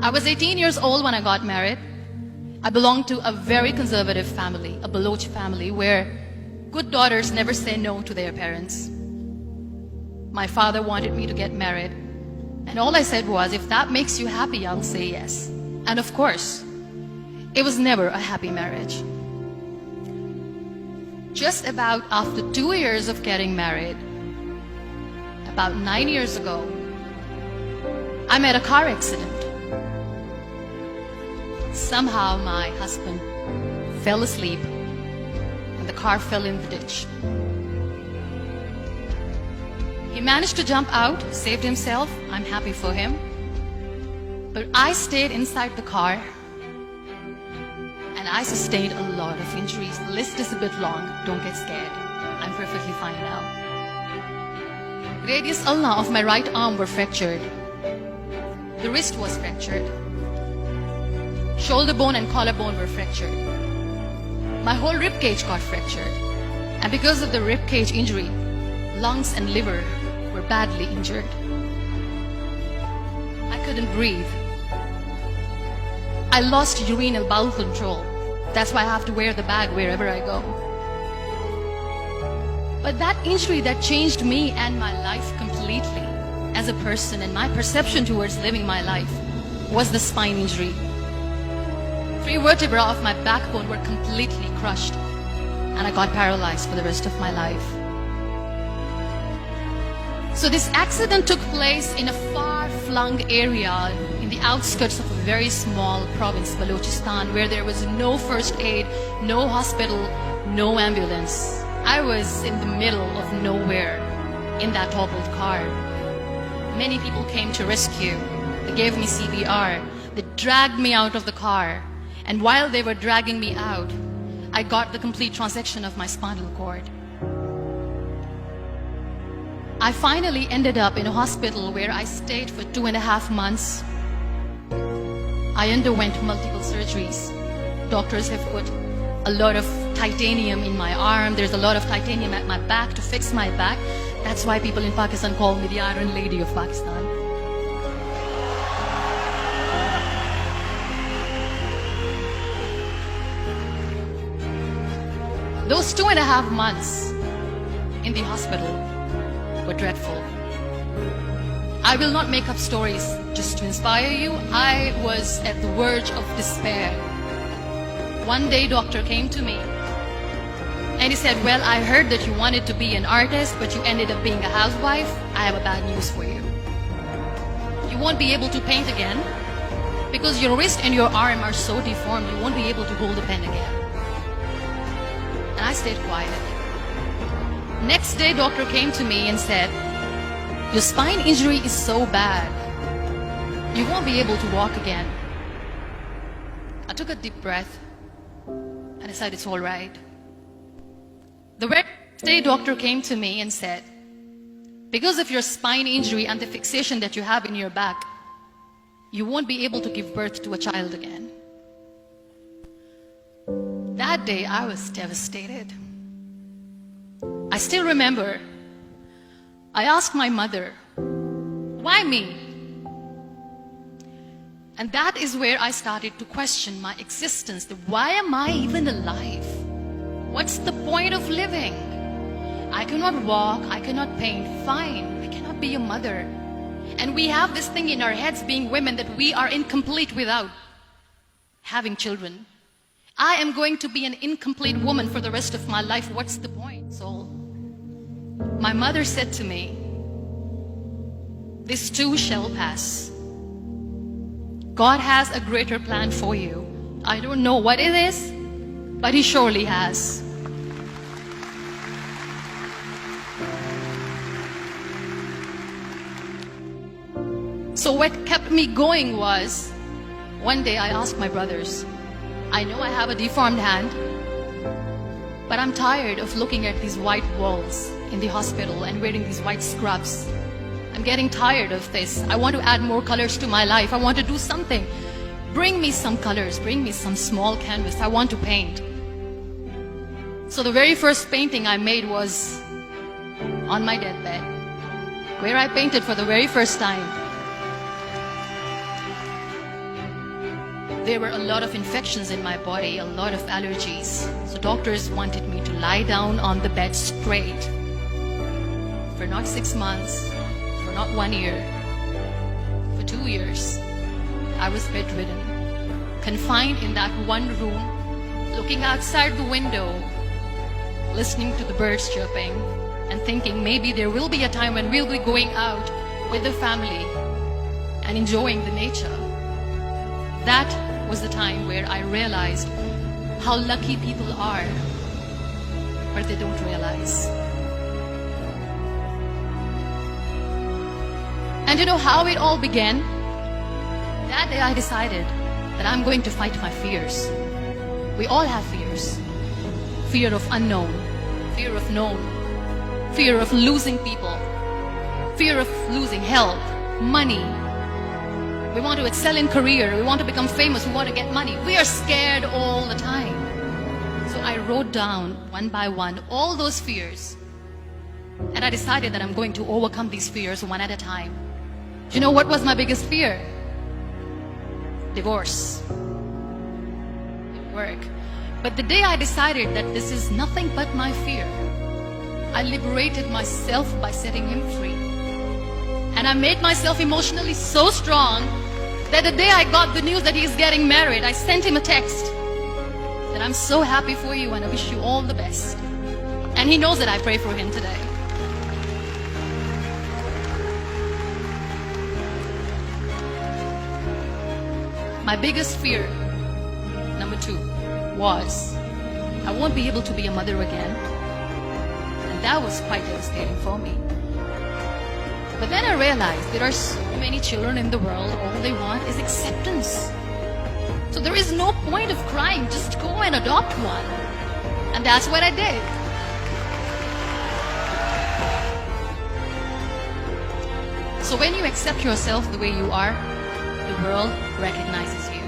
I was 18 years old when I got married. I belonged to a very conservative family, a Baloch family, where good daughters never say no to their parents. My father wanted me to get married, and all I said was, if that makes you happy, I'll say yes. And of course, it was never a happy marriage. Just about after 2 years of getting married, about 9 years ago, I met a car accident. Somehow my husband fell asleep and the car fell in the ditch. He managed to jump out, saved himself. I'm happy for him. But I stayed inside the car and I sustained a lot of injuries. The list is a bit long. Don't get scared. I'm perfectly fine now. Radius ulna of my right arm were fractured. The wrist was fractured. Shoulder bone and collarbone were fractured. My whole rib cage got fractured. And because of the rib cage injury, lungs and liver were badly injured. I couldn't breathe. I lost urinary bowel control. That's why I have to wear the bag wherever I go. But that injury that changed me and my life completely as a person and my perception towards living my life was the spine injury. 3 vertebrae of my backbone were completely crushed and I got paralyzed for the rest of my life. So this accident took place in a far-flung area in the outskirts of a very small province, Balochistan, where there was no first aid, no hospital, no ambulance. I was in the middle of nowhere in that toppled car. Many people came to rescue. They gave me CPR. They dragged me out of the car. And while they were dragging me out, I got the complete transection of my spinal cord. I finally ended up in a hospital where I stayed for 2.5 months. I underwent multiple surgeries. Doctors have put a lot of titanium in my arm. There's a lot of titanium at my back to fix my back. That's why people in Pakistan call me the Iron Lady of Pakistan. Those 2.5 months in the hospital were dreadful. I will not make up stories just to inspire you. I was at the verge of despair. One day, doctor came to me and he said, well, I heard that you wanted to be an artist, but you ended up being a housewife. I have a bad news for you. You won't be able to paint again because your wrist and your arm are so deformed, you won't be able to hold a pen again. And I stayed quiet. Next day, doctor came to me and said, your spine injury is so bad, you won't be able to walk again. I took a deep breath and I said, it's all right. The very next day, doctor came to me and said, because of your spine injury and the fixation that you have in your back, you won't be able to give birth to a child again. That day, I was devastated. I still remember, I asked my mother, why me? And that is where I started to question my existence. Why am I even alive? What's the point of living? I cannot walk, I cannot paint, fine, I cannot be a mother. And we have this thing in our heads, being women, that we are incomplete without having children. I am going to be an incomplete woman for the rest of my life. What's the point? So my mother said to me, this too shall pass. God has a greater plan for you. I don't know what it is, but He surely has. So what kept me going was, one day I asked my brothers, I know I have a deformed hand, but I'm tired of looking at these white walls in the hospital and wearing these white scrubs. I'm getting tired of this. I want to add more colors to my life. I want to do something. Bring me some colors, bring me some small canvas. I want to paint. So the very first painting I made was on my deathbed, where I painted for the very first time. There were a lot of infections in my body, a lot of allergies. So doctors wanted me to lie down on the bed straight for not 6 months, for not 1 year, for 2 years. I was bedridden, confined in that one room, looking outside the window, listening to the birds chirping, and thinking maybe there will be a time when we'll be going out with the family and enjoying the nature. That was the time where I realized how lucky people are, but they don't realize. And you know how it all began? That day I decided that I'm going to fight my fears. We all have fears. Fear of unknown, fear of known, fear of losing people, fear of losing health, money. We want to excel in career, we want to become famous, we want to get money. We are scared all the time. So I wrote down one by one all those fears. And I decided that I'm going to overcome these fears one at a time. Do you know what was my biggest fear? Divorce. It didn't work. But the day I decided that this is nothing but my fear, I liberated myself by setting him free. And I made myself emotionally so strong that the day I got the news that he's getting married, I sent him a text that I'm so happy for you and I wish you all the best. And he knows that I pray for him today. My biggest fear, number 2, was I won't be able to be a mother again. And that was quite devastating for me. But then I realized there are so many children in the world, all they want is acceptance. So there is no point of crying, just go and adopt one. And that's what I did. So when you accept yourself the way you are, the world recognizes you.